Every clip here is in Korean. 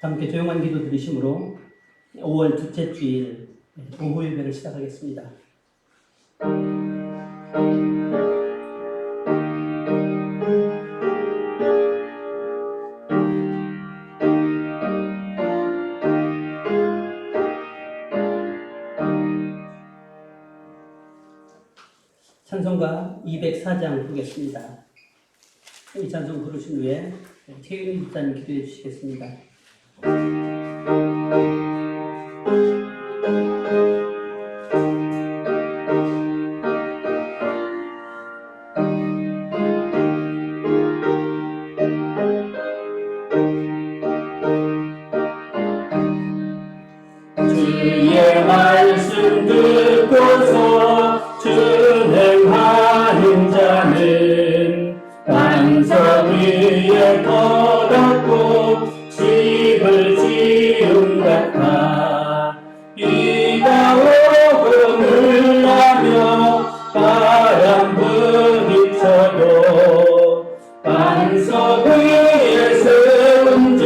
함께 조용한 기도 드리심으로 5월 둘째 주일 오후 예배를 시작하겠습니다. 찬송가 204장 보겠습니다. 이 찬송 부르신 후에 최윤희 집사님 기도해 주시겠습니다. 주의 말씀 듣고서 준행하는 자는 반석 위에 거듭고 집을 지은 같아. 비가 오고 물나며 바람 부딪혀도 반석 위에 세운 집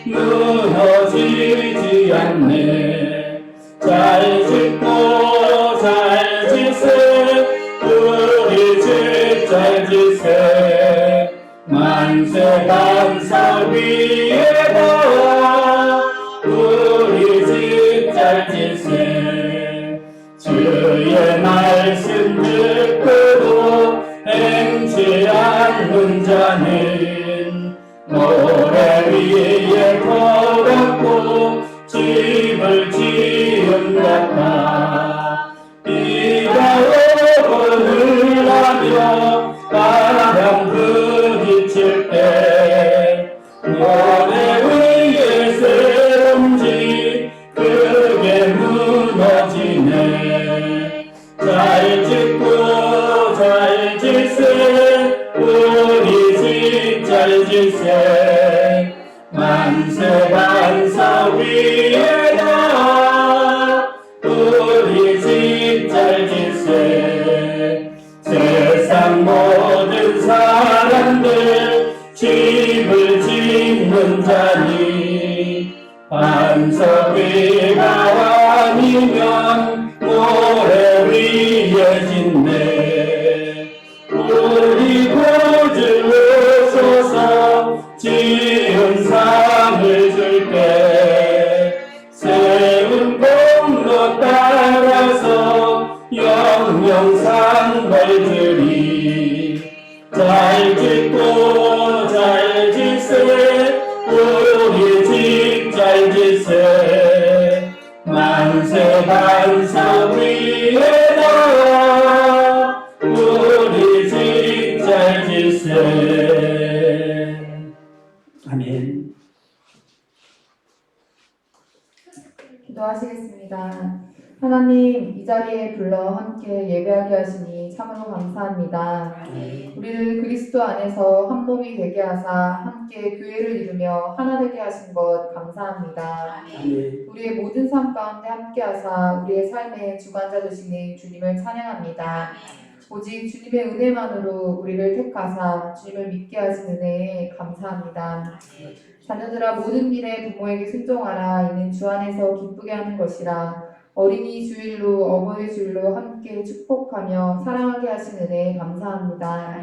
무너지지 않네. 잘 짓고 잘 지세 우리 집 잘 지세. 만세 반석 위에다 우리 집 잘 지세. 주의 말씀 듣고도 행치 않는 자는 모래 위에 걸었고 집을 지은 같아. 비가 오고 물나며 바람 부딪힐 때 모래 위에 세운 집 크게 무너지네. 잘 짓고 잘 지세 우리 집 잘 지세. 만세 반석 위에다 우리 집 잘 지세. 세상 모든 사람들 집을 짓는 자니 반석 위가 아니면 모래 위에 짓네. 우리 구주 오소서 지은 상을 줄게. 세운 공로 따라서 영영상 벌들이 잘 짓고 잘 지세 우리 집 잘 지세. 만세 반석 위에다 우리 집 잘 지세. 아멘. 기도하시겠습니다. 하나님, 이 자리에 불러 함께 예배하게 하시니 참으로 감사합니다. 우리를 그리스도 안에서 한 몸이 되게 하사 함께 교회를 이루며 하나 되게 하신 것 감사합니다. 아멘. 우리의 모든 삶 가운데 함께 하사 우리의 삶의 주관자 되시는 주님을 찬양합니다. 오직 주님의 은혜만으로 우리를 택하사 주님을 믿게 하신 은혜에 감사합니다. 자녀들아 모든 일에 부모에게 순종하라. 이는 주 안에서 기쁘게 하는 것이라. 어린이 주일로 어버이 주일로 함께 축복하며 사랑하게 하신 은혜에 감사합니다.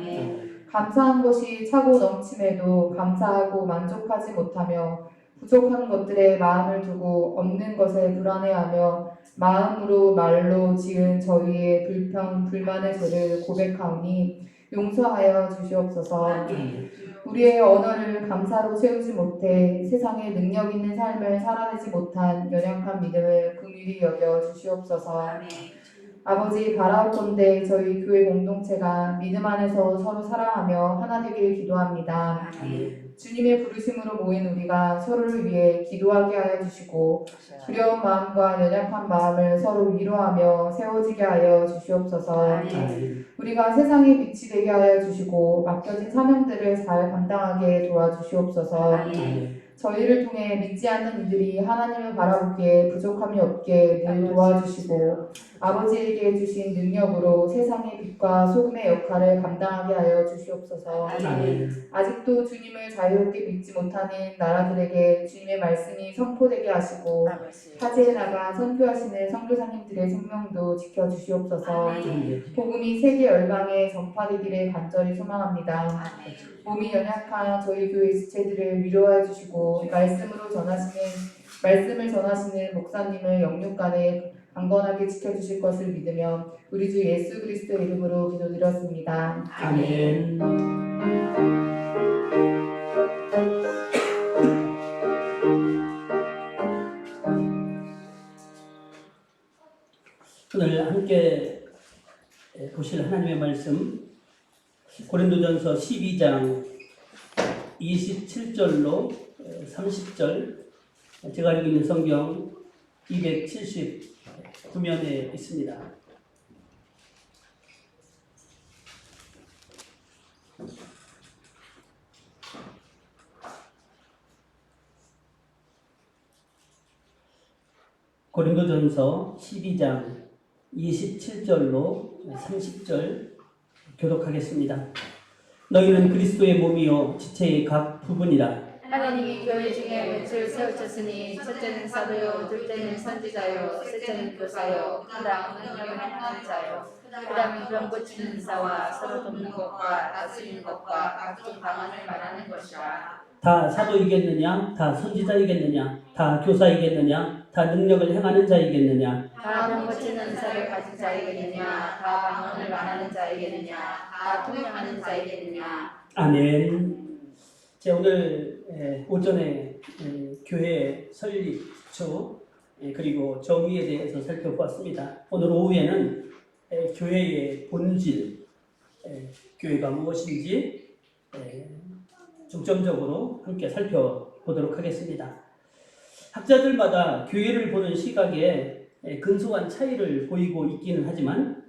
감사한 것이 차고 넘침에도 감사하고 만족하지 못하며 부족한 것들에 마음을 두고 없는 것에 불안해하며 마음으로 말로 지은 저희의 불평 불만의 죄를 고백하오니 용서하여 주시옵소서. 우리의 언어를 감사로 채우지 못해 세상에 능력 있는 삶을 살아내지 못한 연약한 믿음을 긍휼히 여겨 주시옵소서. 아버지, 바라옵건대 저희 교회 공동체가 믿음 안에서 서로 사랑하며 하나 되기를 기도합니다. 주님의 부르심으로 모인 우리가 서로를 위해 기도하게 하여 주시고 두려운 마음과 연약한 마음을 서로 위로하며 세워지게 하여 주시옵소서. 우리가 세상의 빛이 되게 하여 주시고 맡겨진 사명들을 잘 감당하게 도와주시옵소서. 저희를 통해 믿지 않는 이들이 하나님을 바라보기에 부족함이 없게 늘 도와주시고 아버지에게 주신 능력으로 세상의 빛과 소금의 역할을 감당하게 하여 주시옵소서. 아멘. 아직도 주님을 자유롭게 믿지 못하는 나라들에게 주님의 말씀이 선포되게 하시고 타지에 나가 선교하시는 선교사님들의 생명도 지켜주시옵소서. 복음이 세계 열방에 전파되기를 간절히 소망합니다. 몸이 연약한 저희 교회 지체들을 위로해 주시고 말씀을 전하시는 목사님을 영육간에 강건하게 지켜주실 것을 믿으며 우리 주 예수 그리스도의 이름으로 기도드렸습니다. 아멘. 오늘 함께 보실 하나님의 말씀 고린도전서 12장 27절로 30절, 제가 알고 있는 성경 279면에 있습니다. 고린도전서 12장 27절로 30절 교독하겠습니다. 너희는 그리스도의 몸이요 지체의 각 부분이라. 하나님이 교회 중에 맷을 세우셨으니 첫째는 사도요, 둘째는 선지자요, 셋째는 교사요, 그 다음은 능력을 행하는 자요, 그 다음은 병 고치는 의사와 서로 돕는 것과 다스리는 것과 각종 방언을 말하는 것이라. 다 사도이겠느냐? 다 선지자이겠느냐? 다 교사이겠느냐? 다 능력을 행하는 자이겠느냐? 다 병 고치는 의사를 가진 자이겠느냐? 다 방언을 말하는 자이겠느냐? 다 통역하는 자이겠느냐? 아멘. 제가 오늘 오전에 교회 설립초 그리고 정의에 대해서 살펴보았습니다. 오늘 오후에는 교회의 본질, 교회가 무엇인지 중점적으로 함께 살펴보도록 하겠습니다. 학자들마다 교회를 보는 시각에 근소한 차이를 보이고 있기는 하지만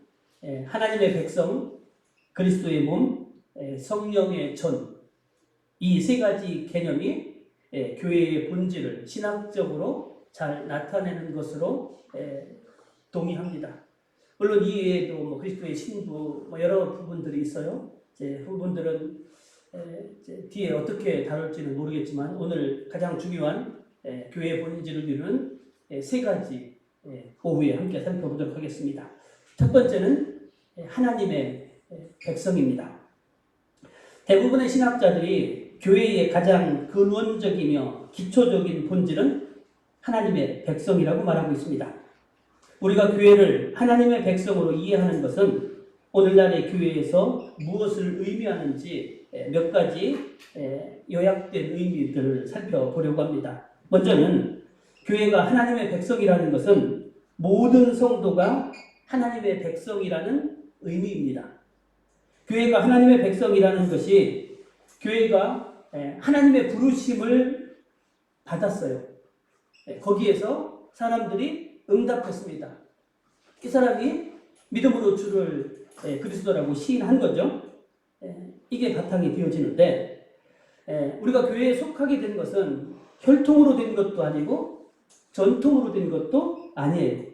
하나님의 백성, 그리스도의 몸, 성령의 전, 이 세 가지 개념이 교회의 본질을 신학적으로 잘 나타내는 것으로 동의합니다. 물론 이외에도 그리스도의 신부 여러 부분들이 있어요. 부분들은 뒤에 어떻게 다룰지는 모르겠지만 오늘 가장 중요한 교회의 본질을 이루는 세 가지 오후에 함께 살펴보도록 하겠습니다. 첫 번째는 하나님의 백성입니다. 대부분의 신학자들이 교회의 가장 근원적이며 기초적인 본질은 하나님의 백성이라고 말하고 있습니다. 우리가 교회를 하나님의 백성으로 이해하는 것은 오늘날의 교회에서 무엇을 의미하는지 몇 가지 요약된 의미들을 살펴보려고 합니다. 먼저는 교회가 하나님의 백성이라는 것은 모든 성도가 하나님의 백성이라는 의미입니다. 교회가 하나님의 백성이라는 것이 교회가 하나님의 부르심을 받았어요. 거기에서 사람들이 응답했습니다. 이 사람이 믿음으로 주를 그리스도라고 시인한 거죠. 이게 바탕이 되어지는데 우리가 교회에 속하게 된 것은 혈통으로 된 것도 아니고 전통으로 된 것도 아니에요.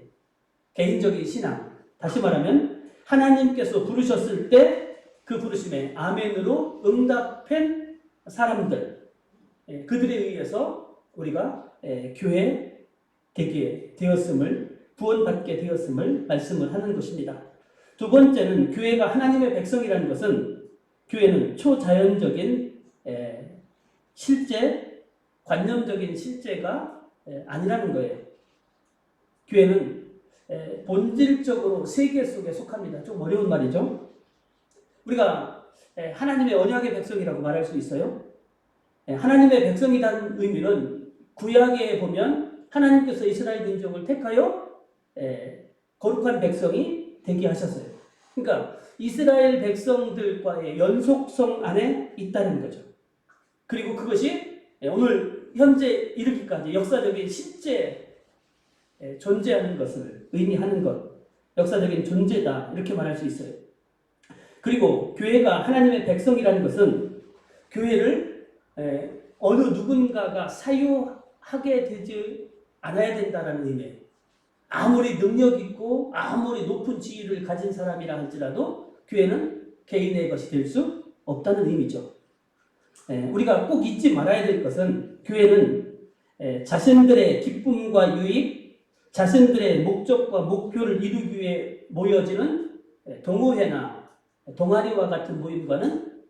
개인적인 신앙, 다시 말하면 하나님께서 부르셨을 때 그 부르심에 아멘으로 응답한 사람들, 그들에 의해서 우리가 교회 되게 되었음을, 구원받게 되었음을 말씀을 하는 것입니다. 두 번째는 교회가 하나님의 백성이라는 것은 교회는 초자연적인 실제, 관념적인 실제가 아니라는 거예요. 교회는 본질적으로 세계 속에 속합니다. 좀 어려운 말이죠. 우리가 하나님의 언약의 백성이라고 말할 수 있어요. 하나님의 백성이라는 의미는 구약에 보면 하나님께서 이스라엘 민족을 택하여 거룩한 백성이 되게 하셨어요. 그러니까 이스라엘 백성들과의 연속성 안에 있다는 거죠. 그리고 그것이 오늘 현재 이르기까지 역사적인 실제 존재하는 것을 의미하는 것, 역사적인 존재다 이렇게 말할 수 있어요. 그리고 교회가 하나님의 백성이라는 것은 교회를 어느 누군가가 사유하게 되지 않아야 된다는 의미예요. 아무리 능력 있고 아무리 높은 지위를 가진 사람이라 할지라도 교회는 개인의 것이 될 수 없다는 의미죠. 우리가 꼭 잊지 말아야 될 것은 교회는 자신들의 기쁨과 유익, 자신들의 목적과 목표를 이루기 위해 모여지는 동호회나 동아리와 같은 모임과는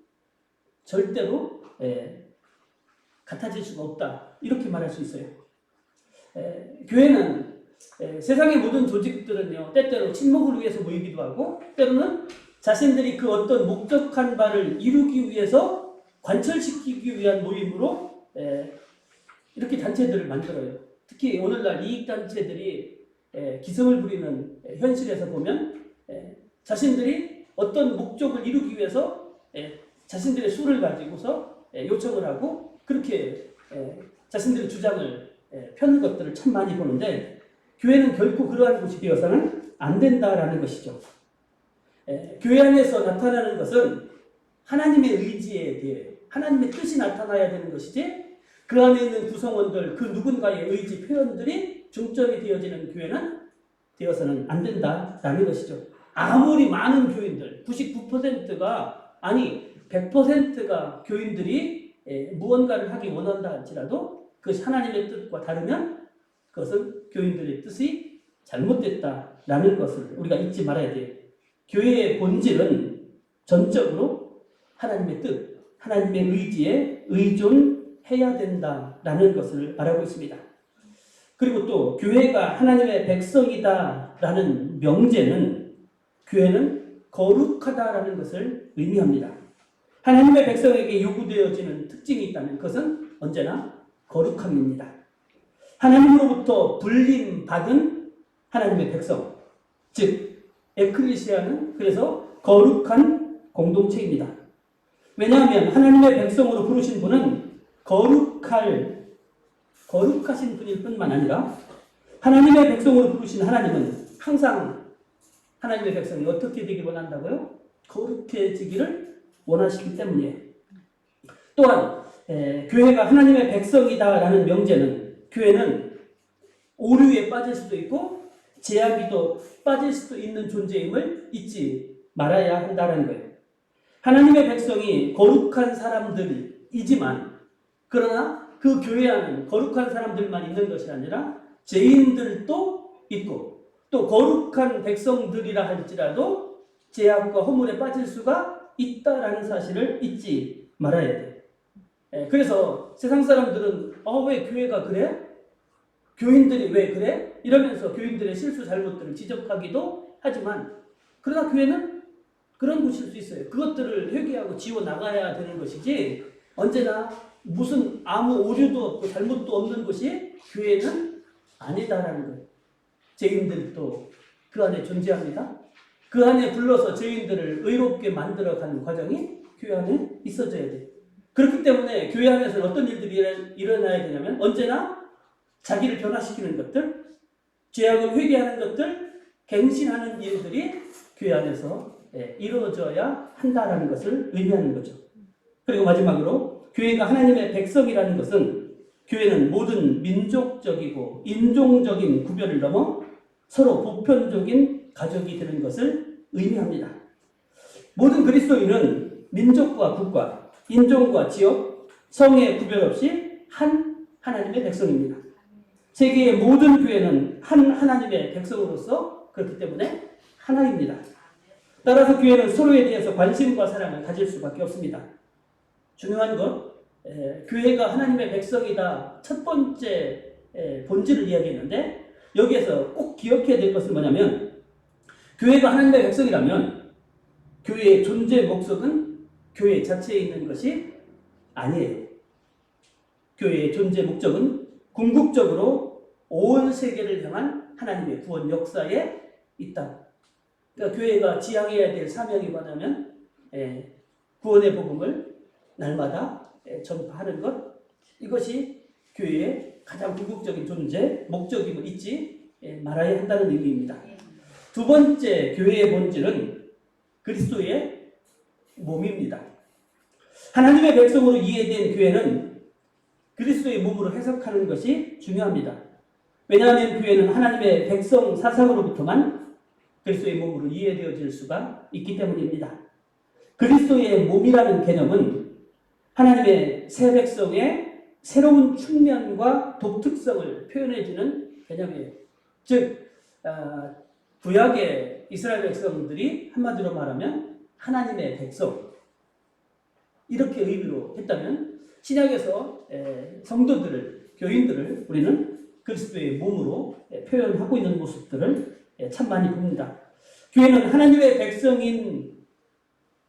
절대로 같아질 수가 없다. 이렇게 말할 수 있어요. 교회는 세상의 모든 조직들은요, 때때로 친목을 위해서 모이기도 하고, 때로는 자신들이 그 어떤 목적한 바를 이루기 위해서 관철시키기 위한 모임으로 이렇게 단체들을 만들어요. 특히 오늘날 이익단체들이 기승을 부리는 현실에서 보면 자신들이 어떤 목적을 이루기 위해서 자신들의 수를 가지고서 요청을 하고 그렇게 자신들의 주장을 펴는 것들을 참 많이 보는데 교회는 결코 그러한 곳이 되어서는 안 된다라는 것이죠. 교회 안에서 나타나는 것은 하나님의 의지에 대해 하나님의 뜻이 나타나야 되는 것이지 그 안에 있는 구성원들 그 누군가의 의지 표현들이 중점이 되어지는 교회는 되어서는 안 된다라는 것이죠. 아무리 많은 교인들 99%가 아니 100%가 교인들이 무언가를 하기 원한다 할지라도 그것이 하나님의 뜻과 다르면 그것은 교인들의 뜻이 잘못됐다라는 것을 우리가 잊지 말아야 돼요. 교회의 본질은 전적으로 하나님의 뜻, 하나님의 의지에 의존해야 된다라는 것을 말하고 있습니다. 그리고 또 교회가 하나님의 백성이다라는 명제는 교회는 거룩하다라는 것을 의미합니다. 하나님의 백성에게 요구되어지는 특징이 있다면 그것은 언제나 거룩함입니다. 하나님으로부터 불림받은 하나님의 백성, 즉 에클리시아는 그래서 거룩한 공동체입니다. 왜냐하면 하나님의 백성으로 부르신 분은 거룩하신 분일 뿐만 아니라 하나님의 백성으로 부르신 하나님은 항상 하나님의 백성이 어떻게 되길 원한다고요? 거룩해지기를 원하시기 때문이에요. 또한 교회가 하나님의 백성이다라는 명제는 교회는 오류에 빠질 수도 있고 제약에도 빠질 수도 있는 존재임을 잊지 말아야 한다는 거예요. 하나님의 백성이 거룩한 사람들이지만 그러나 그 교회 안은 거룩한 사람들만 있는 것이 아니라 죄인들도 있고 또 거룩한 백성들이라 할지라도 죄악과 허물에 빠질 수가 있다라는 사실을 잊지 말아야 돼요. 그래서 세상 사람들은 왜 교회가 그래? 교인들이 왜 그래? 이러면서 교인들의 실수 잘못들을 지적하기도 하지만 그러나 교회는 그런 곳일 수 있어요. 그것들을 회개하고 지워나가야 되는 것이지 언제나 무슨 아무 오류도 없고 잘못도 없는 것이 교회는 아니다라는 거예요. 죄인들도 그 안에 존재합니다. 그 안에 불러서 죄인들을 의롭게 만들어가는 과정이 교회 안에 있어져야 돼요. 그렇기 때문에 교회 안에서는 어떤 일들이 일어나야 되냐면 언제나 자기를 변화시키는 것들, 죄악을 회개하는 것들, 갱신하는 일들이 교회 안에서 이루어져야 한다라는 것을 의미하는 거죠. 그리고 마지막으로 교회가 하나님의 백성이라는 것은 교회는 모든 민족적이고 인종적인 구별을 넘어 서로 보편적인 가족이 되는 것을 의미합니다. 모든 그리스도인은 민족과 국가, 인종과 지역, 성의 구별 없이 한 하나님의 백성입니다. 세계의 모든 교회는 한 하나님의 백성으로서 그렇기 때문에 하나입니다. 따라서 교회는 서로에 대해서 관심과 사랑을 가질 수밖에 없습니다. 중요한 건 교회가 하나님의 백성이다 첫 번째 본질을 이야기했는데 여기에서 꼭 기억해야 될 것은 뭐냐면 교회가 하나님의 백성이라면 교회의 존재 목적은 교회 자체에 있는 것이 아니에요. 교회의 존재 목적은 궁극적으로 온 세계를 향한 하나님의 구원 역사에 있다. 그러니까 교회가 지향해야 될 사명이 뭐냐면 구원의 복음을 날마다 전파하는 것, 이것이 교회의 가장 궁극적인 존재, 목적임을 잊지 말아야 한다는 의미입니다. 두 번째 교회의 본질은 그리스도의 몸입니다. 하나님의 백성으로 이해된 교회는 그리스도의 몸으로 해석하는 것이 중요합니다. 왜냐하면 교회는 하나님의 백성 사상으로부터만 그리스도의 몸으로 이해되어질 수가 있기 때문입니다. 그리스도의 몸이라는 개념은 하나님의 새 백성의 새로운 측면과 독특성을 표현해주는 개념이에요. 즉 구약의 이스라엘 백성들이 한마디로 말하면 하나님의 백성 이렇게 의미로 했다면 신약에서 성도들을 교인들을 우리는 그리스도의 몸으로 표현하고 있는 모습들을 참 많이 봅니다. 교회는 하나님의 백성인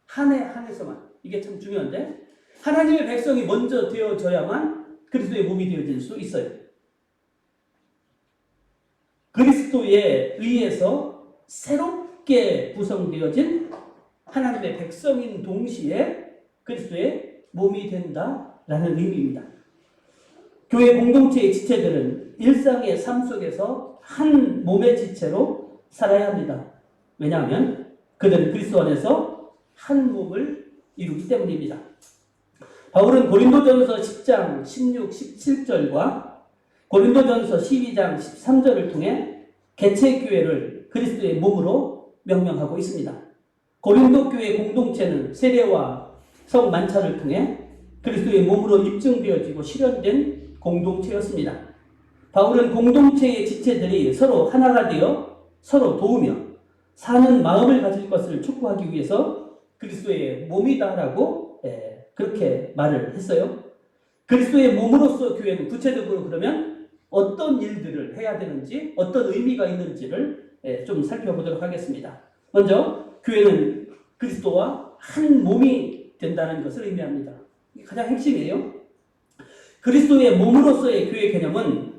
한 해 한해서만 이게 참 중요한데 하나님의 백성이 먼저 되어져야만 그리스도의 몸이 되어질 수 있어요. 그리스도에 의해서 새롭게 구성되어진 하나님의 백성인 동시에 그리스도의 몸이 된다라는 의미입니다. 교회 공동체의 지체들은 일상의 삶 속에서 한 몸의 지체로 살아야 합니다. 왜냐하면 그들은 그리스도 안에서 한 몸을 이루기 때문입니다. 바울은 고린도전서 10장 16, 17절과 고린도전서 12장 13절을 통해 개체교회를 그리스도의 몸으로 명명하고 있습니다. 고린도 교회 공동체는 세례와 성만찬을 통해 그리스도의 몸으로 입증되어지고 실현된 공동체였습니다. 바울은 공동체의 지체들이 서로 하나가 되어 서로 도우며 사는 마음을 가질 것을 촉구하기 위해서 그리스도의 몸이다라고 그렇게 말을 했어요. 그리스도의 몸으로서 교회는 구체적으로 그러면 어떤 일들을 해야 되는지 어떤 의미가 있는지를 좀 살펴보도록 하겠습니다. 먼저 교회는 그리스도와 한 몸이 된다는 것을 의미합니다. 이게 가장 핵심이에요. 그리스도의 몸으로서의 교회 개념은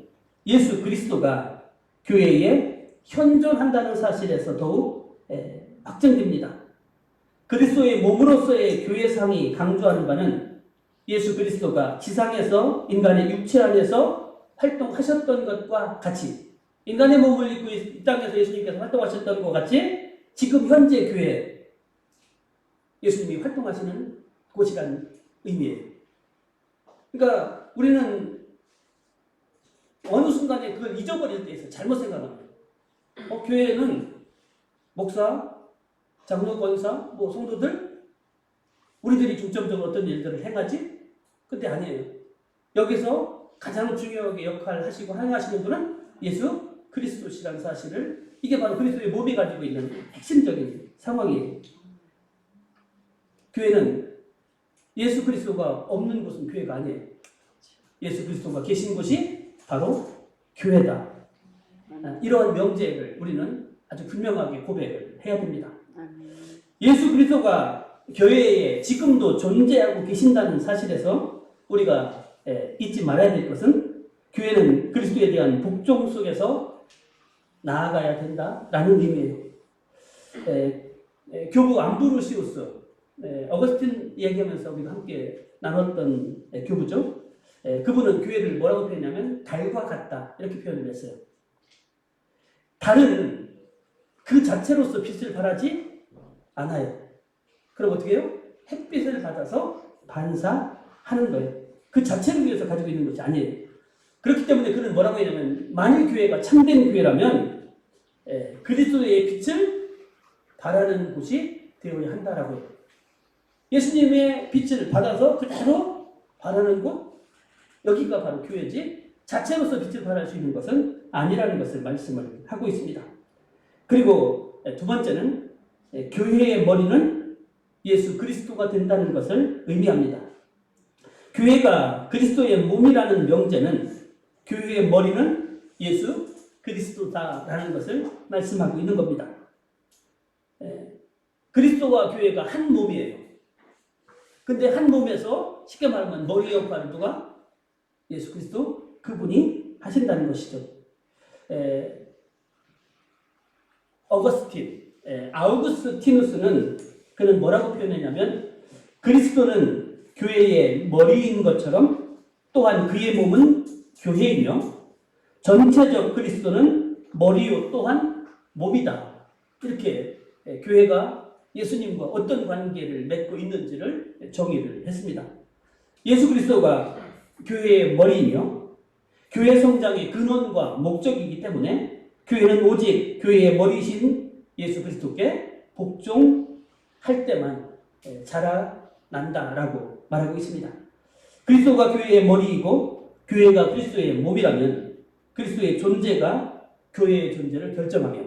예수 그리스도가 교회에 현존한다는 사실에서 더욱 확정됩니다. 그리스도의 몸으로서의 교회상이 강조하는 바는 예수 그리스도가 지상에서 인간의 육체 안에서 활동하셨던 것과 같이 인간의 몸을 입고 이 땅에서 예수님께서 활동하셨던 것 같이 지금 현재 교회 예수님이 활동하시는 곳이라는 의미예요. 그러니까 우리는 어느 순간에 그걸 잊어버릴 때 있어요. 잘못 생각합니다. 교회는 목사, 장로, 권사, 성도들 우리들이 중점적으로 어떤 일들을 행하지? 근데 아니에요. 여기서 가장 중요하게 역할을 하시고 행하시는 분은 예수 그리스도시라는 사실을 이게 바로 그리스도의 몸이 가지고 있는 핵심적인 상황이에요. 교회는 예수 그리스도가 없는 곳은 교회가 아니에요. 예수 그리스도가 계신 곳이 바로 교회다. 이러한 명제를 우리는 아주 분명하게 고백을 해야 됩니다. 예수 그리스도가 교회에 지금도 존재하고 계신다는 사실에서 우리가 잊지 말아야 될 것은 교회는 그리스도에 대한 복종 속에서 나아가야 된다라는 의미예요. 교부 암브로시우스, 어거스틴 얘기하면서 우리가 함께 나눴던 교부죠. 그분은 교회를 뭐라고 표현하냐면 달과 같다 이렇게 표현을 했어요. 달은 그 자체로서 빛을 발하지 않아요. 그럼 어떻게 해요? 햇빛을 받아서 반사하는 거예요. 그 자체를 위해서 가지고 있는 것이 아니에요. 그렇기 때문에 그는 뭐라고 했냐면 만일 교회가 참된 교회라면 그리스도의 빛을 발하는 곳이 되어야 한다라고 해요. 예수님의 빛을 받아서 그대로 발하는 곳 여기가 바로 교회지 자체로서 빛을 발할 수 있는 것은 아니라는 것을 말씀을 하고 있습니다. 그리고 두 번째는 교회의 머리는 예수 그리스도가 된다는 것을 의미합니다. 교회가 그리스도의 몸이라는 명제는 교회의 머리는 예수 그리스도다라는 것을 말씀하고 있는 겁니다. 그리스도와 교회가 한 몸이에요. 근데 한 몸에서 쉽게 말하면 머리 역할을 누가? 예수 그리스도 그분이 하신다는 것이죠. 아우구스티누스는 그는 뭐라고 표현했냐면 그리스도는 교회의 머리인 것처럼 또한 그의 몸은 교회이며 전체적 그리스도는 머리요 또한 몸이다. 이렇게 교회가 예수님과 어떤 관계를 맺고 있는지를 정의를 했습니다. 예수 그리스도가 교회의 머리이며 교회 성장의 근원과 목적이기 때문에 교회는 오직 교회의 머리이신 예수 그리스도께 복종할 때만 자라난다라고 말하고 있습니다. 그리스도가 교회의 머리이고 교회가 그리스도의 몸이라면 그리스도의 존재가 교회의 존재를 결정하며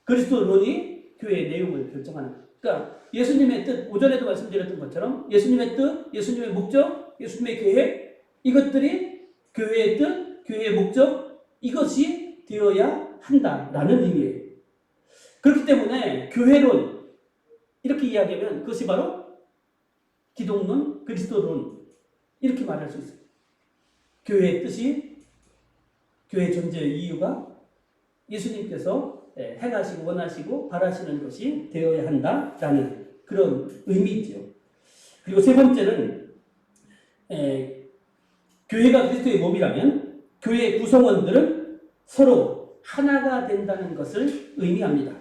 그리스도론이 교회의 내용을 결정하는 것. 그러니까 예수님의 뜻, 오전에도 말씀드렸던 것처럼 예수님의 뜻, 예수님의 목적, 예수님의 계획, 이것들이 교회의 뜻, 교회의 목적, 이것이 되어야 한다라는 의미예요. 그렇기 때문에 교회론, 이렇게 이야기하면 그것이 바로 기독론, 그리스도론, 이렇게 말할 수 있어요. 교회의 뜻이, 교회 존재의 이유가 예수님께서 행하시고 원하시고 바라시는 것이 되어야 한다라는 그런 의미죠. 그리고 세 번째는 교회가 그리스도의 몸이라면 교회의 구성원들은 서로 하나가 된다는 것을 의미합니다.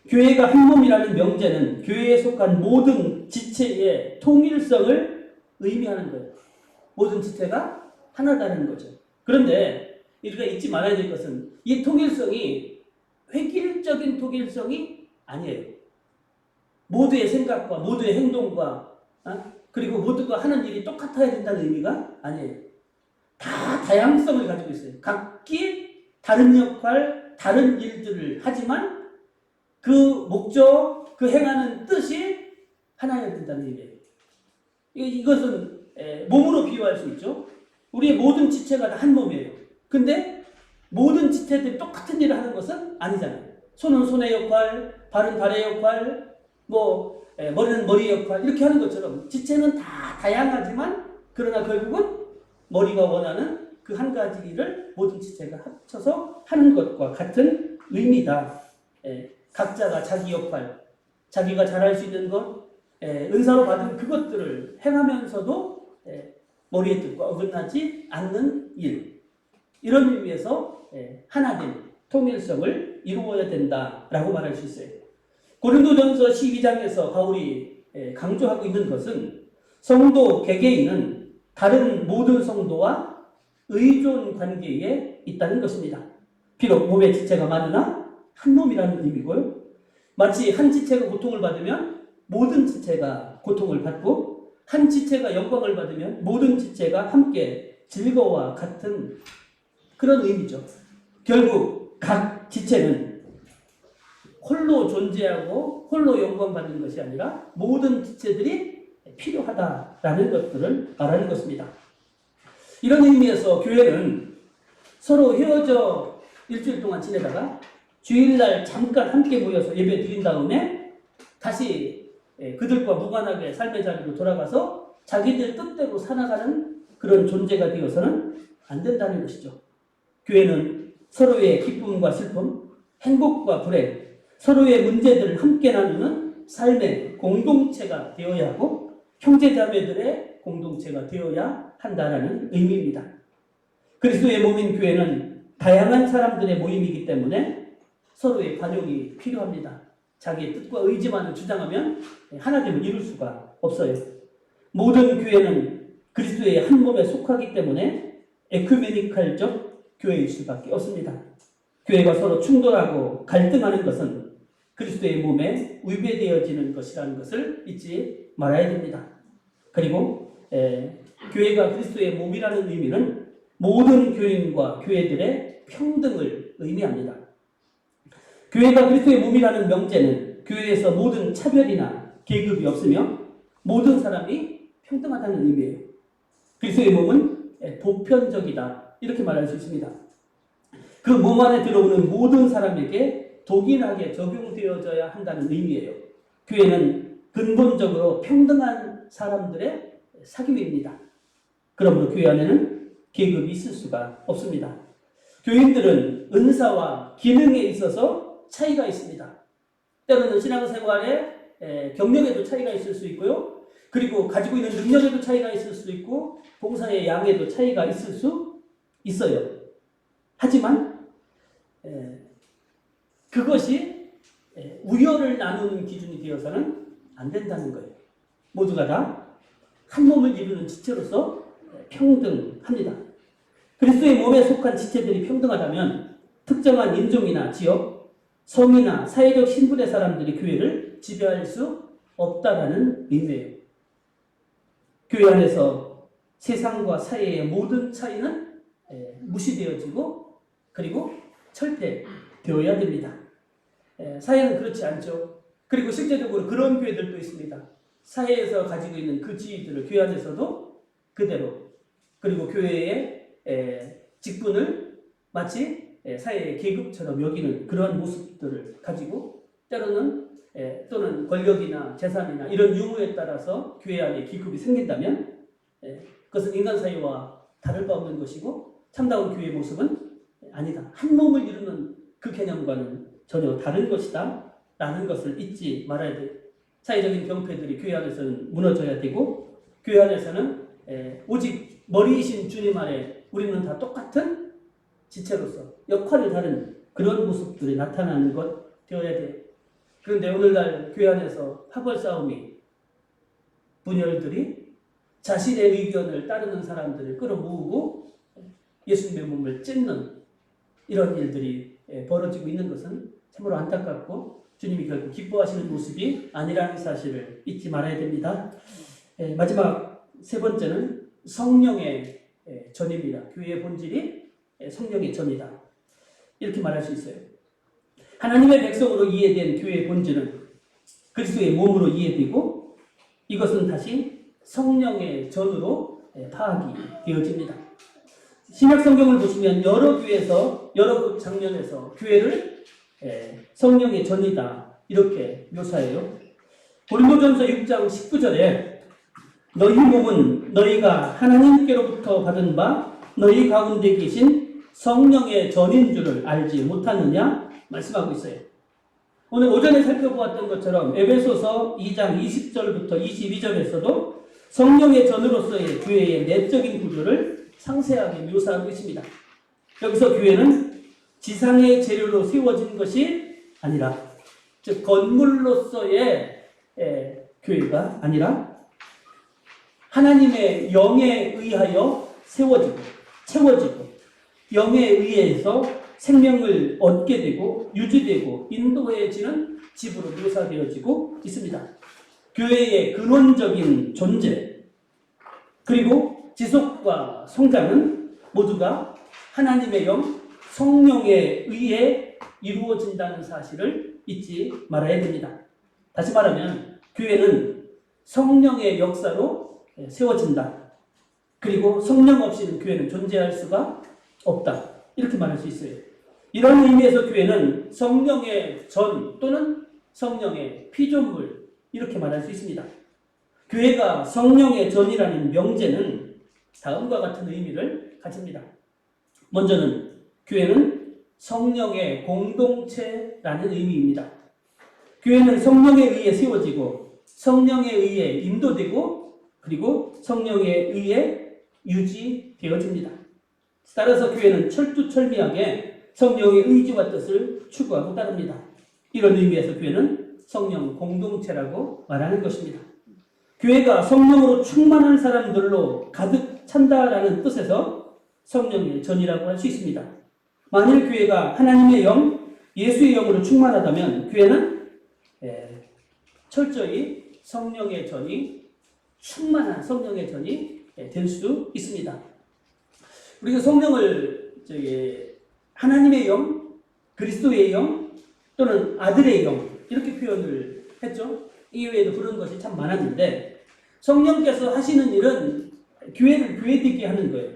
교회가 한 몸이라는 명제는 교회에 속한 모든 지체의 통일성을 의미하는 거예요. 모든 지체가 하나다는 거죠. 그런데 우리가 잊지 말아야 될 것은 이 통일성이 획일적인 통일성이 아니에요. 모두의 생각과 모두의 행동과 그리고 모두가 하는 일이 똑같아야 된다는 의미가 아니에요. 다 다양성을 가지고 있어요. 각기 다른 역할, 다른 일들을 하지만 그 목적, 그 행하는 뜻이 하나여야 된다는 의미예요. 이것은 몸으로 비유할 수 있죠. 우리의 모든 지체가 다 한 몸이에요. 근데 모든 지체들이 똑같은 일을 하는 것은 아니잖아요. 손은 손의 역할, 발은 발의 역할, 머리는 머리의 역할, 이렇게 하는 것처럼 지체는 다 다양하지만 그러나 결국은 머리가 원하는 그 한 가지 일을 모든 지체가 합쳐서 하는 것과 같은 의미다. 각자가 자기 역할, 자기가 잘할 수 있는 것, 은사로 받은 그것들을 행하면서도 머리의 뜻과 어긋나지 않는 일, 이런 의미에서 하나된 통일성을 이루어야 된다라고 말할 수 있어요. 고린도전서 12장에서 바울이 강조하고 있는 것은 성도 개개인은 다른 모든 성도와 의존 관계에 있다는 것입니다. 비록 몸의 지체가 많으나 한 몸이라는 의미고요. 마치 한 지체가 고통을 받으면 모든 지체가 고통을 받고 한 지체가 영광을 받으면 모든 지체가 함께 즐거워와 같은 그런 의미죠. 결국 각 지체는 홀로 존재하고 홀로 영광받는 것이 아니라 모든 지체들이 필요하다라는 것들을 말하는 것입니다. 이런 의미에서 교회는 서로 헤어져 일주일 동안 지내다가 주일날 잠깐 함께 모여서 예배 드린 다음에 다시 그들과 무관하게 삶의 자리로 돌아가서 자기들 뜻대로 살아가는 그런 존재가 되어서는 안 된다는 것이죠. 교회는 서로의 기쁨과 슬픔, 행복과 불행, 서로의 문제들을 함께 나누는 삶의 공동체가 되어야 하고 형제자매들의 공동체가 되어야 한다는 의미입니다. 그리스도의 몸인 교회는 다양한 사람들의 모임이기 때문에 서로의 관용이 필요합니다. 자기의 뜻과 의지만을 주장하면 하나됨을 이룰 수가 없어요. 모든 교회는 그리스도의 한 몸에 속하기 때문에 에큐메니칼적 교회일 수밖에 없습니다. 교회가 서로 충돌하고 갈등하는 것은 그리스도의 몸에 위배되어지는 것이라는 것을 잊지 말아야 됩니다. 그리고 교회가 그리스도의 몸이라는 의미는 모든 교인과 교회들의 평등을 의미합니다. 교회가 그리스도의 몸이라는 명제는 교회에서 모든 차별이나 계급이 없으며 모든 사람이 평등하다는 의미예요. 그리스도의 몸은 보편적이다, 이렇게 말할 수 있습니다. 그 몸 안에 들어오는 모든 사람에게 동일하게 적용되어져야 한다는 의미예요. 교회는 근본적으로 평등한 사람들의 사귐입니다. 그러므로 교회 안에는 계급이 있을 수가 없습니다. 교인들은 은사와 기능에 있어서 차이가 있습니다. 때로는 신앙생활에 경력에도 차이가 있을 수 있고요. 그리고 가지고 있는 능력에도 차이가 있을 수 있고 봉사의 양에도 차이가 있을 수 있어요. 하지만 그것이 우열을 나누는 기준이 되어서는 안 된다는 거예요. 모두가 다 한 몸을 이루는 지체로서 평등합니다. 그리스도의 몸에 속한 지체들이 평등하다면 특정한 인종이나 지역, 성이나 사회적 신분의 사람들이 교회를 지배할 수 없다라는 의미예요. 교회 안에서 세상과 사회의 모든 차이는 무시되어지고 그리고 철폐되어야 됩니다. 사회는 그렇지 않죠. 그리고 실제적으로 그런 교회들도 있습니다. 사회에서 가지고 있는 그 지위들을 교회 안에서도 그대로, 그리고 교회의 직분을 마치 사회의 계급처럼 여기는 그러한 모습들을 가지고 때로는 또는 권력이나 재산이나 이런 유무에 따라서 교회 안에 기급이 생긴다면 그것은 인간 사회와 다를 바 없는 것이고 참다운 교회의 모습은 아니다. 한 몸을 이루는 그 개념과는 전혀 다른 것이다 라는 것을 잊지 말아야 돼요. 사회적인 병폐들이 교회 안에서는 무너져야 되고 교회 안에서는 오직 머리이신 주님 안에 우리는 다 똑같은 지체로서 역할이 다른 그런 모습들이 나타나는 것 되어야 돼요. 그런데 오늘날 교회 안에서 파벌 싸움이, 분열들이 자신의 의견을 따르는 사람들을 끌어모으고 예수님의 몸을 찢는 이런 일들이 벌어지고 있는 것은 참으로 안타깝고 주님이 결국 기뻐하시는 모습이 아니라는 사실을 잊지 말아야 됩니다. 마지막 세 번째는 성령의 전입니다. 교회의 본질이 성령의 전이다. 이렇게 말할 수 있어요. 하나님의 백성으로 이해된 교회의 본질은 그리스도의 몸으로 이해되고 이것은 다시 성령의 전으로 파악이 되어집니다. 신약 성경을 보시면 여러 교회에서 여러 장면에서 교회를 성령의 전이다 이렇게 묘사해요. 고린도전서 6장 19절에 너희 몸은 너희가 하나님께로부터 받은 바 너희 가운데 계신 성령의 전인 줄을 알지 못하느냐 말씀하고 있어요. 오늘 오전에 살펴보았던 것처럼 에베소서 2장 20절부터 22절에서도 성령의 전으로서의 교회의 내적인 구조를 상세하게 묘사하고 있습니다. 여기서 교회는 지상의 재료로 세워진 것이 아니라, 즉 건물로서의 교회가 아니라 하나님의 영에 의하여 세워지고 채워지고 영에 의해서 생명을 얻게 되고 유지되고 인도해지는 집으로 묘사되어지고 있습니다. 교회의 근원적인 존재 그리고 지속과 성장은 모두가 하나님의 영, 성령에 의해 이루어진다는 사실을 잊지 말아야 됩니다. 다시 말하면 교회는 성령의 역사로 세워진다. 그리고 성령 없이는 교회는 존재할 수가 없다. 이렇게 말할 수 있어요. 이런 의미에서 교회는 성령의 전 또는 성령의 피조물 이렇게 말할 수 있습니다. 교회가 성령의 전이라는 명제는 다음과 같은 의미를 가집니다. 먼저는 교회는 성령의 공동체라는 의미입니다. 교회는 성령에 의해 세워지고 성령에 의해 인도되고 그리고 성령에 의해 유지되어집니다. 따라서 교회는 철두철미하게 성령의 의지와 뜻을 추구하고 따릅니다. 이런 의미에서 교회는 성령 공동체라고 말하는 것입니다. 교회가 성령으로 충만한 사람들로 가득 찬다라는 뜻에서 성령의 전이라고 할 수 있습니다. 만일 교회가 하나님의 영, 예수의 영으로 충만하다면 교회는 철저히 성령의 전이 충만한 성령의 전이 될 수 있습니다. 우리가 성령을 하나님의 영, 그리스도의 영 또는 아들의 영 이렇게 표현을 했죠. 이외에도 그런 것이 참 많았는데 성령께서 하시는 일은 교회를 교회되게 하는 거예요.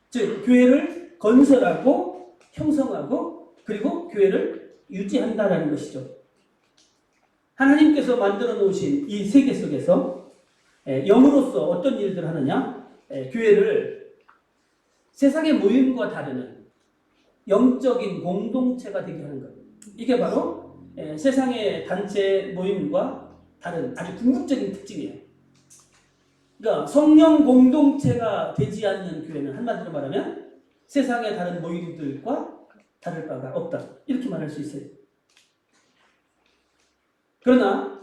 즉 교회를 건설하고 형성하고 그리고 교회를 유지한다라는 것이죠. 하나님께서 만들어 놓으신 이 세계 속에서 영으로서 어떤 일들을 하느냐? 교회를 세상의 모임과 다르는 영적인 공동체가 되게 하는 거예요. 이게 바로 세상의 단체 모임과 다른 아주 궁극적인 특징이에요. 그러니까 성령 공동체가 되지 않는 교회는 한마디로 말하면 세상의 다른 모임들과 다를 바가 없다. 이렇게 말할 수 있어요. 그러나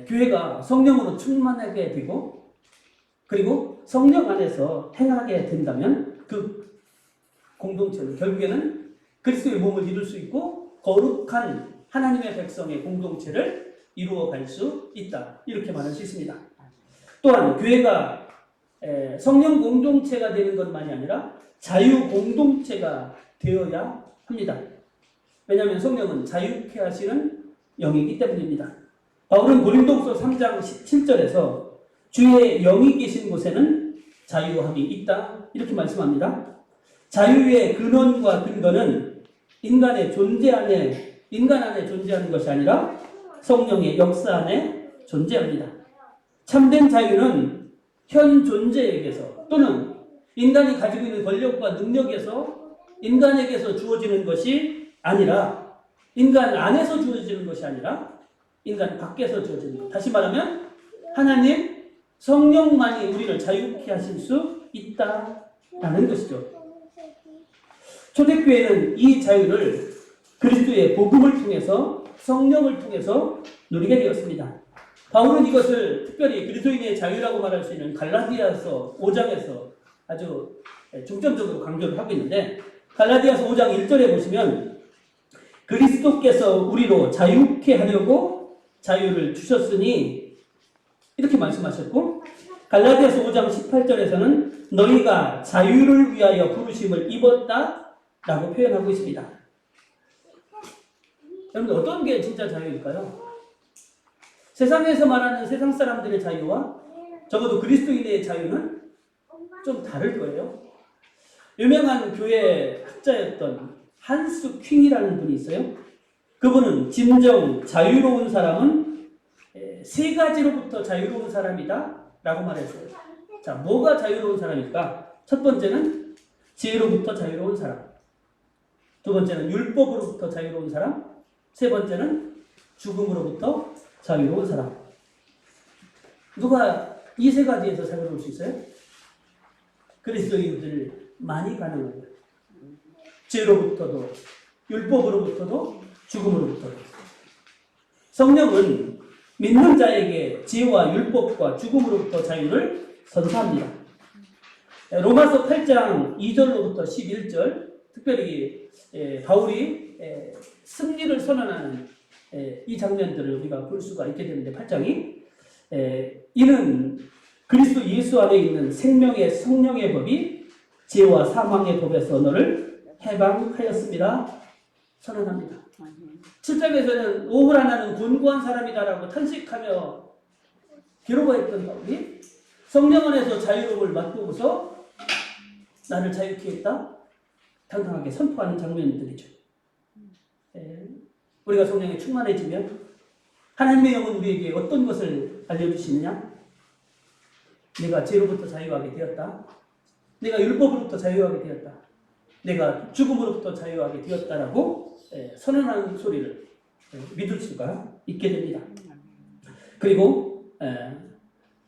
교회가 성령으로 충만하게 되고 그리고 성령 안에서 행하게 된다면 그 공동체는 결국에는 그리스도의 몸을 이룰 수 있고 거룩한 하나님의 백성의 공동체를 이루어갈 수 있다. 이렇게 말할 수 있습니다. 또한 교회가 성령 공동체가 되는 것만이 아니라 자유 공동체가 되어야 합니다. 왜냐하면 성령은 자유케 하시는 영이기 때문입니다. 바울은 고린도후서 3장 17절에서 주의 영이 계신 곳에는 자유함이 있다. 이렇게 말씀합니다. 자유의 근원과 근거는 인간 안에 존재하는 것이 아니라 성령의 역사 안에 존재합니다. 참된 자유는 현 존재에게서 또는 인간이 가지고 있는 권력과 능력에서 인간에게서 주어지는 것이 아니라 인간 안에서 주어지는 것이 아니라 인간 밖에서 주어지는 것. 다시 말하면 하나님 성령만이 우리를 자유케 하실 수 있다라는 것이죠. 초대교회는 이 자유를 그리스도의 복음을 통해서 성령을 통해서 누리게 되었습니다. 바울은 이것을 특별히 그리스도인의 자유라고 말할 수 있는 갈라디아서 5장에서 아주 중점적으로 강조를 하고 있는데 갈라디아서 5장 1절에 보시면 그리스도께서 우리로 자유케 하려고 자유를 주셨으니 이렇게 말씀하셨고 갈라디아서 5장 18절에서는 너희가 자유를 위하여 부르심을 입었다라고 표현하고 있습니다. 여러분 어떤 게 진짜 자유일까요? 세상에서 말하는 세상 사람들의 자유와 적어도 그리스도인의 자유는 좀 다를 거예요. 유명한 교회 학자였던 한스 퀸이라는 분이 있어요. 그분은 진정 자유로운 사람은 세 가지로부터 자유로운 사람이다 라고 말했어요. 자, 뭐가 자유로운 사람일까? 첫 번째는 지혜로부터 자유로운 사람, 두 번째는 율법으로부터 자유로운 사람, 세 번째는 죽음으로부터 자유로운 사람. 누가 이 세 가지에서 자유로울 수 있어요? 그리스도인들만이 가능한 거예요. 죄로부터도 율법으로부터도 죽음으로부터도. 성령은 믿는 자에게 죄와 율법과 죽음으로부터 자유를 선사합니다. 로마서 8장 2절로부터 11절 특별히 바울이 승리를 선언하는 이 장면들을 우리가 볼 수가 있게 되는데 8장이 이는 그리스도 예수 안에 있는 생명의 성령의 법이 죄와 사망의 법에서 너를 해방하였습니다. 선언합니다. 7장에서는 오후라 나는 곤고한 사람이다라고 탄식하며 괴로워했던 바울이 성령 안에서 자유로움을 맛보고서 나를 자유케 했다. 당당하게 선포하는 장면들이죠. 우리가 성령에 충만해지면 하나님의 영은 우리에게 어떤 것을 알려주시느냐? 내가 죄로부터 자유하게 되었다. 내가 율법으로부터 자유하게 되었다. 내가 죽음으로부터 자유하게 되었다라고 선언하는 소리를 믿을 수가 있게 됩니다. 그리고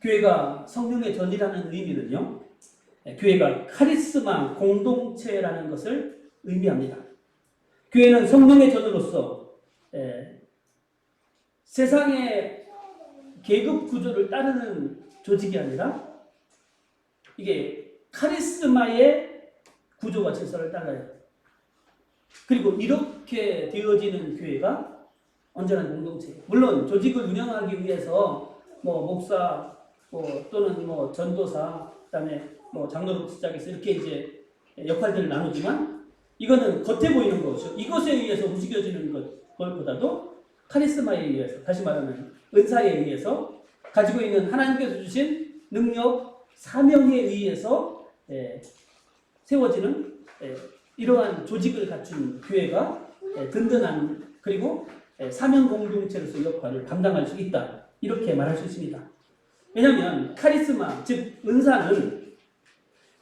교회가 성령의 전이라는 의미는요. 교회가 카리스마 공동체라는 것을 의미합니다. 교회는 성령의 전으로서 세상의 계급 구조를 따르는 조직이 아니라 이게 카리스마의 구조와 질서를 따라요. 그리고 이렇게 되어지는 교회가 온전한 공동체예요. 물론 조직을 운영하기 위해서 목사 또는 전도사 그다음에 장로부터 시작해서 이렇게 이제 역할들을 나누지만 이거는 겉에 보이는 것이죠. 이것에 의해서 움직여지는 것보다도 카리스마에 의해서 다시 말하면 은사에 의해서 가지고 있는 하나님께서 주신 능력, 사명에 의해서 세워지는 이러한 조직을 갖춘 교회가 든든한 그리고 사명 공동체로서 역할을 감당할 수 있다. 이렇게 말할 수 있습니다. 왜냐하면 카리스마, 즉 은사는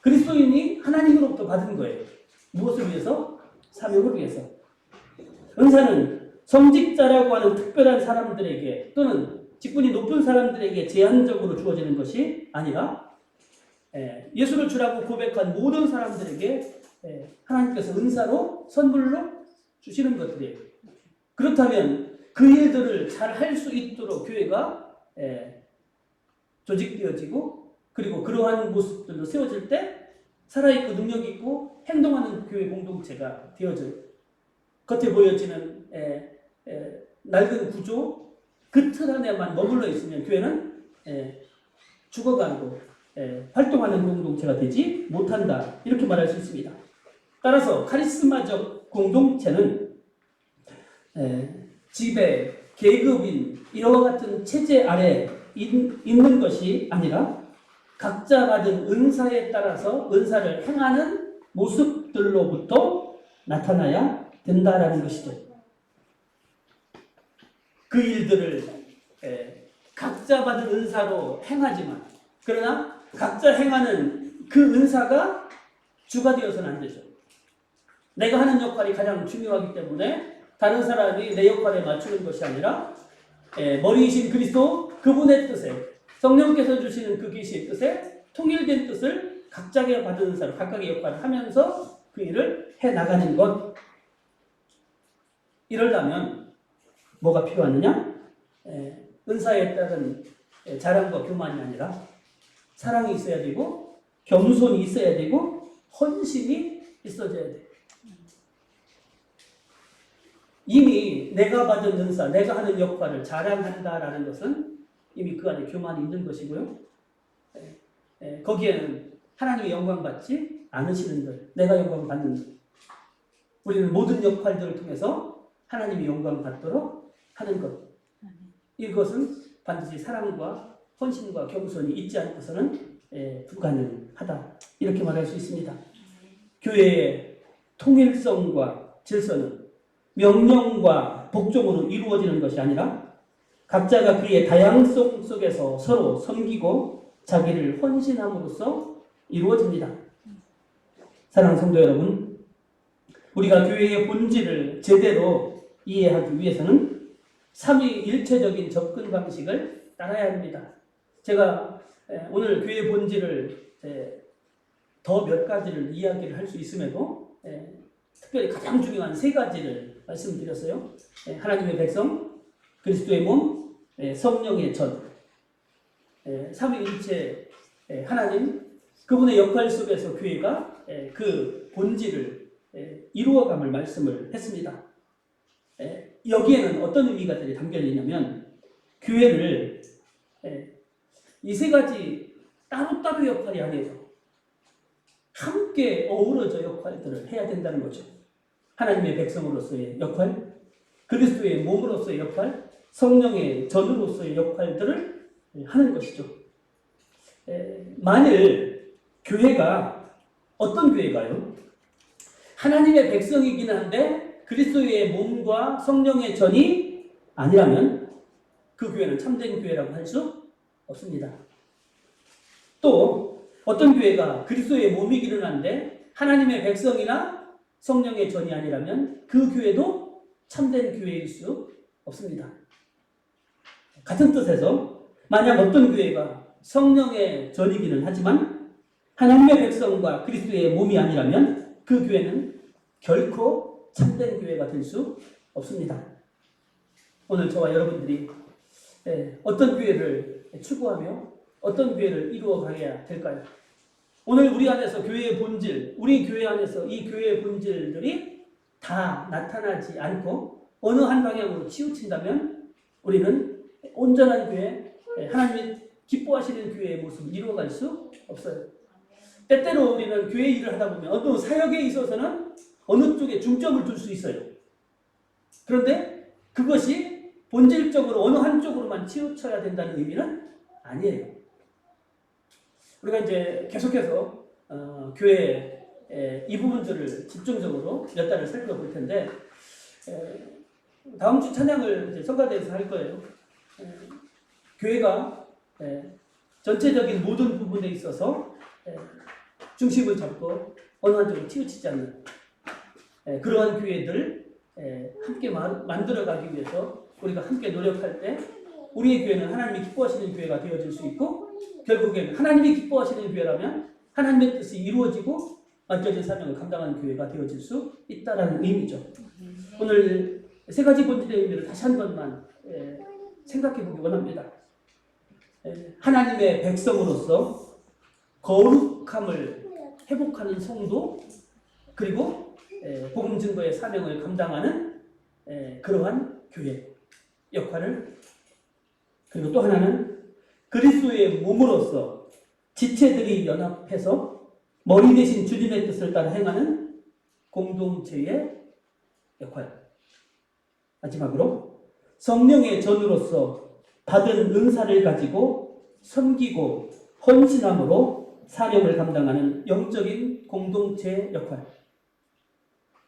그리스도인이 하나님으로부터 받은 거예요. 무엇을 위해서? 사명을 위해서. 은사는 성직자라고 하는 특별한 사람들에게 또는 직분이 높은 사람들에게 제한적으로 주어지는 것이 아니라 예수를 주라고 고백한 모든 사람들에게 하나님께서 은사로 선물로 주시는 것들이에요. 그렇다면 그 일들을 잘 할 수 있도록 교회가 조직되어지고 그리고 그러한 모습들로 세워질 때 살아있고 능력있고 행동하는 교회 공동체가 되어져요. 겉에 보여지는 낡은 구조, 그 틀 안에만 머물러 있으면 교회는 죽어가고 활동하는 공동체가 되지 못한다. 이렇게 말할 수 있습니다. 따라서 카리스마적 공동체는 지배, 계급인 이와 같은 체제 아래 있는 것이 아니라 각자 받은 은사에 따라서 은사를 행하는 모습들로부터 나타나야 된다라는 것이죠. 그 일들을 각자 받은 은사로 행하지만 그러나 각자 행하는 그 은사가 주가 되어서는 안 되죠. 내가 하는 역할이 가장 중요하기 때문에 다른 사람이 내 역할에 맞추는 것이 아니라 머리이신 그리스도 그분의 뜻에 성령께서 주시는 그 계시의 뜻에 통일된 뜻을 각자가 받은 은사로 각각의 역할을 하면서 그 일을 해나가는 것. 이러려면 뭐가 필요하느냐? 은사에 따른 자랑과 교만이 아니라 사랑이 있어야 되고 겸손이 있어야 되고 헌신이 있어져야 돼. 이미 내가 받은 은사, 내가 하는 역할을 자랑한다라는 것은 이미 그 안에 교만이 있는 것이고요. 거기에는 하나님의 영광 받지 않으시는 들, 내가 영광 받는 들. 우리는 모든 역할들을 통해서 하나님의 영광 받도록 하는 것. 이것은 반드시 사랑과 헌신과 겸손이 있지 않고서는 불가능하다. 이렇게 말할 수 있습니다. 교회의 통일성과 질서는 명령과 복종으로 이루어지는 것이 아니라 각자가 그의 다양성 속에서 서로 섬기고 자기를 헌신함으로써 이루어집니다. 사랑하는 성도 여러분, 우리가 교회의 본질을 제대로 이해하기 위해서는 삼위일체적인 접근 방식을 따라야 합니다. 제가 오늘 교회의 본질을 더 몇 가지를 이야기를 할 수 있음에도 특별히 가장 중요한 세 가지를 말씀드렸어요. 하나님의 백성, 그리스도의 몸, 성령의 전. 삼위일체 하나님, 그분의 역할 속에서 교회가 그 본질을 이루어감을 말씀을 했습니다. 여기에는 어떤 의미가 담겨 있냐면 교회를 이 세 가지 따로따로 역할이 아니에요. 함께 어우러져 역할들을 해야 된다는 거죠. 하나님의 백성으로서의 역할, 그리스도의 몸으로서의 역할, 성령의 전으로서의 역할들을 하는 것이죠. 만일 교회가 어떤 교회가요? 하나님의 백성이긴 한데 그리스도의 몸과 성령의 전이 아니라면 그 교회는 참된 교회라고 할 수 없습니다. 또 어떤 교회가 그리스도의 몸이기는 한데 하나님의 백성이나 성령의 전이 아니라면 그 교회도 참된 교회일 수 없습니다. 같은 뜻에서 만약 어떤 교회가 성령의 전이기는 하지만 하나님의 백성과 그리스도의 몸이 아니라면 그 교회는 결코 참된 교회가 될 수 없습니다. 오늘 저와 여러분들이 어떤 교회를 추구하며 어떤 교회를 이루어가야 될까요? 오늘 우리 안에서 교회의 본질, 우리 교회 안에서 이 교회의 본질들이 다 나타나지 않고 어느 한 방향으로 치우친다면 우리는 온전한 교회, 하나님이 기뻐하시는 교회의 모습을 이루어갈 수 없어요. 때때로 우리는 교회 일을 하다 보면 어떤 사역에 있어서는 어느 쪽에 중점을 둘 수 있어요. 그런데 그것이 본질적으로 어느 한쪽으로만 치우쳐야 된다는 의미는 아니에요. 우리가 이제 계속해서 교회 이 부분들을 집중적으로 몇 달을 살펴볼 텐데 다음 주 찬양을 이제 성가대에서 할 거예요. 교회가 전체적인 모든 부분에 있어서 중심을 잡고 어느 한쪽으로 치우치지 않는 그러한 교회들 함께 만들어가기 위해서 우리가 함께 노력할 때 우리의 교회는 하나님이 기뻐하시는 교회가 되어질 수 있고 결국에는 하나님이 기뻐하시는 교회라면 하나님의 뜻이 이루어지고 맡겨진 사명을 감당하는 교회가 되어질 수 있다는 의미죠. 오늘 세 가지 본질의 의미를 다시 한 번만 생각해 보기 원합니다. 하나님의 백성으로서 거룩함을 회복하는 성도, 그리고 복음 증거의 사명을 감당하는 그러한 교회 역할을, 그리고 또 하나는 그리스도의 몸으로서 지체들이 연합해서 머리 대신 주님의 뜻을 따라 행하는 공동체의 역할. 마지막으로 성령의 전으로서 받은 은사를 가지고 섬기고 헌신함으로 사명을 감당하는 영적인 공동체 역할.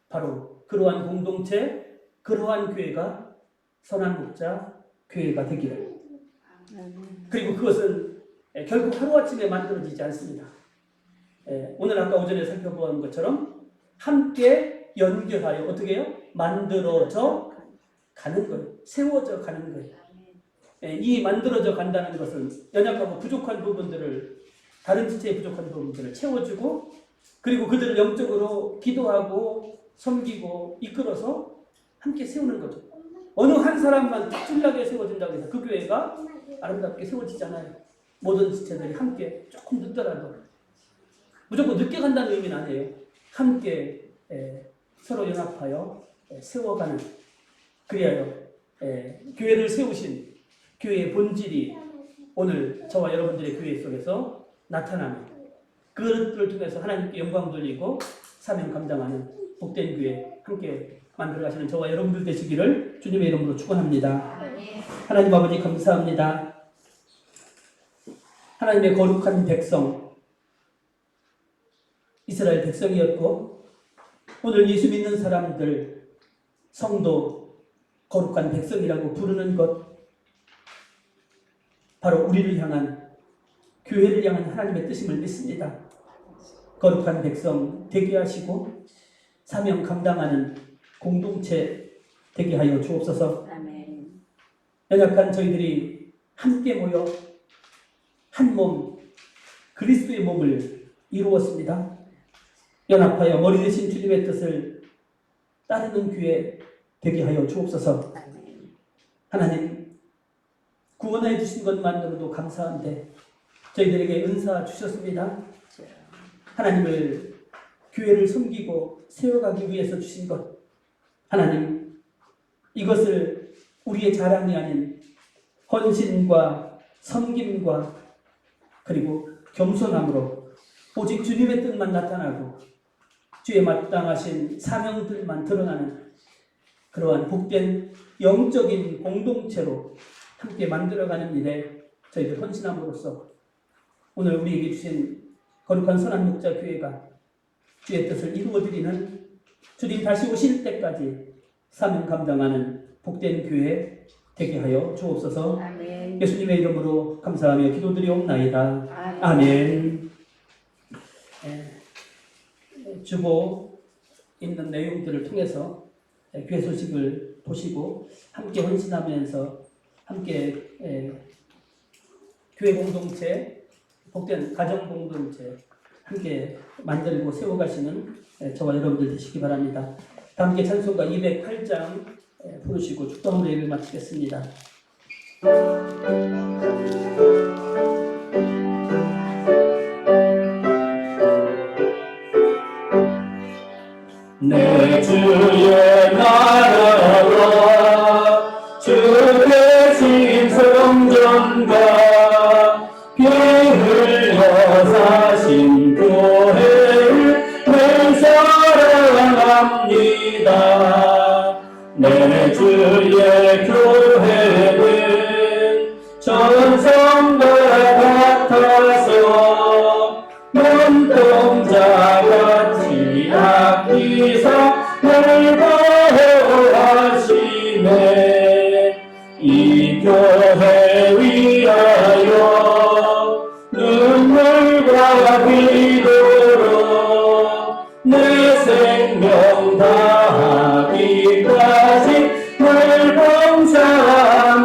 바로 그러한 공동체, 그러한 교회가 선한 목자 교회가 되기를. 그리고 그것은 결국 하루아침에 만들어지지 않습니다. 오늘 아까 오전에 살펴본 것처럼 함께 연결하여 어떻게 해요? 만들어져 가는 거예요. 세워져 가는 거예요. 이 만들어져 간다는 것은 연약하고 부족한 부분들을, 다른 지체의 부족한 부분들을 채워주고, 그리고 그들을 영적으로 기도하고 섬기고 이끌어서 함께 세우는 거죠. 어느 한 사람만 특출나게 세워진다고 해서 그 교회가 아름답게 세워지잖아요. 모든 지체들이 함께 조금 늦더라도, 무조건 늦게 간다는 의미는 아니에요. 함께 서로 연합하여 세워가는, 그리하여 교회를 세우신 교회의 본질이 오늘 저와 여러분들의 교회 속에서 나타나며, 그것들을 통해서 하나님께 영광 돌리고 사명 감당하는 복된 교회 함께 만들어 가시는 저와 여러분들 되시기를 주님의 이름으로 축원합니다. 하나님 아버지 감사합니다. 하나님의 거룩한 백성, 이스라엘 백성이었고, 오늘 예수 믿는 사람들, 성도, 거룩한 백성이라고 부르는 것, 바로 우리를 향한, 교회를 향한 하나님의 뜻임을 믿습니다. 거룩한 백성 되게 하시고 사명 감당하는 공동체 되게 하여 주옵소서. 연약한 저희들이 함께 모여 한 몸, 그리스도의 몸을 이루었습니다. 연합하여 머리 대신 주님의 뜻을 따르는 교회 되게 하여 주옵소서. 하나님, 구원해 주신 것만으로도 감사한데 저희들에게 은사 주셨습니다. 하나님을, 교회를 섬기고 세워가기 위해서 주신 것, 하나님, 이것을 우리의 자랑이 아닌 헌신과 섬김과 그리고 겸손함으로 오직 주님의 뜻만 나타나고 주의 마땅하신 사명들만 드러나는 그러한 복된 영적인 공동체로 함께 만들어가는 일에 저희들 헌신함으로써 오늘 우리에게 주신 거룩한 선한 목자 교회가 주의 뜻을 이루어드리는, 주님 다시 오실 때까지 사명 감당하는 복된 교회 되게 하여 주옵소서. 아멘. 예수님의 이름으로 감사하며 기도드리옵나이다. 아멘. 주보 있는 내용들을 통해서 교회 소식을 보시고 함께 헌신하면서 함께 교회 공동체, 복된 가정 공동체 함께 만들고 세워가시는 저와 여러분들 되시기 바랍니다. 다 함께 찬송가 208장 부르시고 축도함으로 예배를 마치겠습니다. 내 주의 나라와 주 대신 성전과 피 흘려 사신 교회를 늘 사랑합니다. 내 주의 교회는 전성과 같아서 눈동자같이 아끼사 넓어하시네. 이 교회 위하여 눈물과 기도로 내 생명 다하기까지 늘 봉사합니다.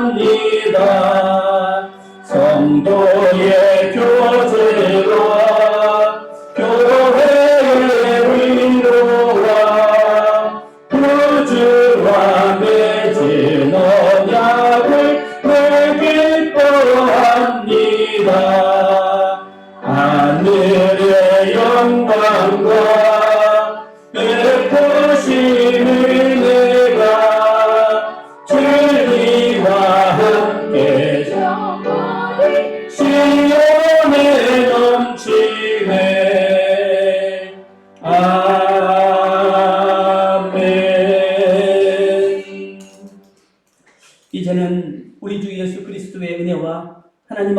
성도의 교제와 교회의 위로와 구주와 맺은 언약을 늘 기뻐합니다. 하늘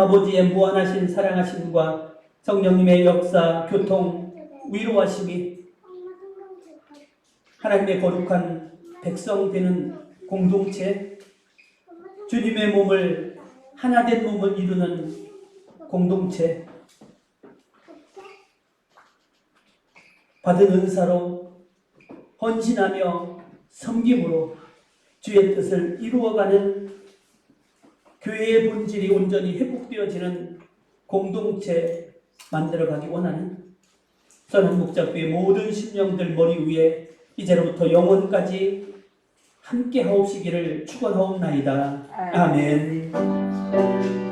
아버지의 무한하신 사랑하심과 성령님의 역사, 교통, 위로하심이 하나님의 거룩한 백성 되는 공동체, 주님의 몸을 하나된 몸을 이루는 공동체, 받은 은사로 헌신하며 섬김으로 주의 뜻을 이루어가는 교회의 본질이 온전히 회복되어지는 공동체 만들어가기 원하는 선한 목자교회 모든 심령들 머리 위에 이제로부터 영원까지 함께 하옵시기를 축원하옵나이다. 아멘.